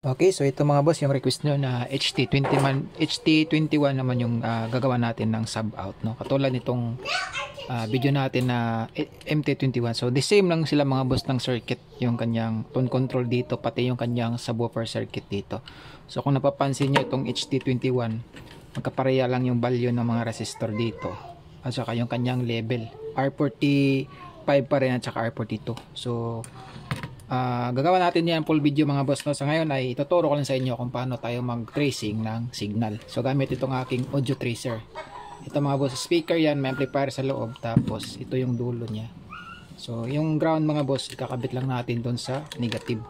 Okay, so ito mga boss, yung request nyo na HT21 naman yung gagawa natin ng sub out, no? Katulad nitong video natin na MT21. So the same lang sila mga boss ng circuit, yung kanyang tone control dito, pati yung kanyang subwoofer circuit dito. So kung napapansin nyo itong HT21, magkapareha lang yung value ng mga resistor dito at saka yung kanyang level, R45 pa rin at saka R42. So gagawa natin yan full video mga boss, no? Sa ngayon ay ituturo ko lang sa inyo kung paano tayo mag tracing ng signal. So gamit itong aking audio tracer. Ito mga boss, speaker yan, may amplifier sa loob, tapos ito yung dulo nya. So yung ground mga boss, ikakabit lang natin doon sa negative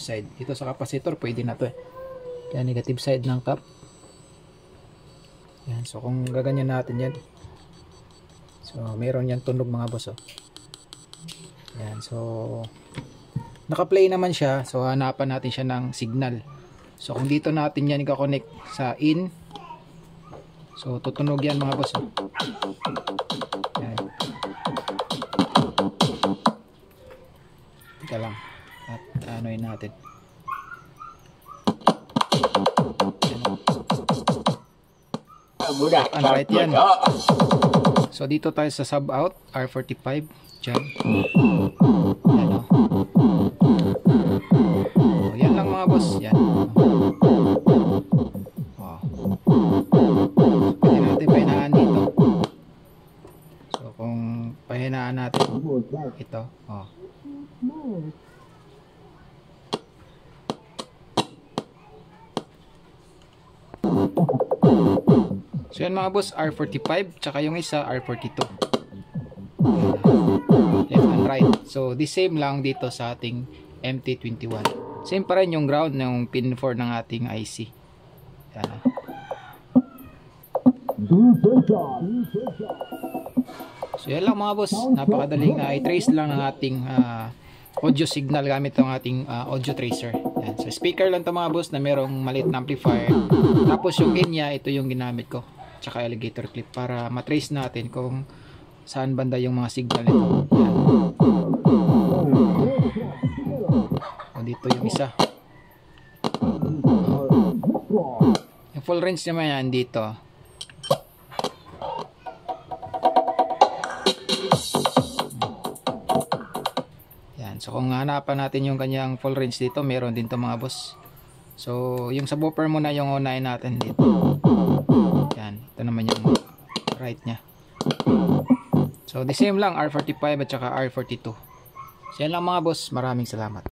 side. Ito sa capacitor pwede na to eh. Kaya negative side ng cap. Yan, so kung gaganyan natin yan, so meron yan tunog mga boss, oh. Yan, so naka-play naman siya, so hanapan natin siya ng signal. So kung dito natin yan i-connect sa in, so tutunog yan mga boss, oh. Yan. Teka lang, at anoin natin. Unright yan. So dito tayo sa sub out R45 dyan. Yan, oh. So, yan lang mga boss, yan. Oh. Pwede natin pahinaan dito. So kung pahinaan natin ito, oh. So yan mga boss, R45 tsaka yung isa R42. Left and right. So the same lang dito sa ating MT21. Same pa rin yung ground ng pin 4 ng ating IC. Yan. So yan lang mga boss, napakadaling i-trace lang ng ating audio signal gamit ng ating audio tracer. Yan. So speaker lang to mga boss na merong maliit na amplifier. Tapos yung in nya, ito yung ginamit ko, tsaka alligator clip para matrace natin kung saan banda yung mga signal nito. Yan. So dito yung isa. Yung full range naman yan dito. Yan. So kung hanapan natin yung kanyang full range dito, meron din to mga boss. So yung subwoofer muna yung unahin natin dito. Yan. Ito naman yung right nya. So the same lang, R45 at saka R42. So yan lang mga boss, maraming salamat.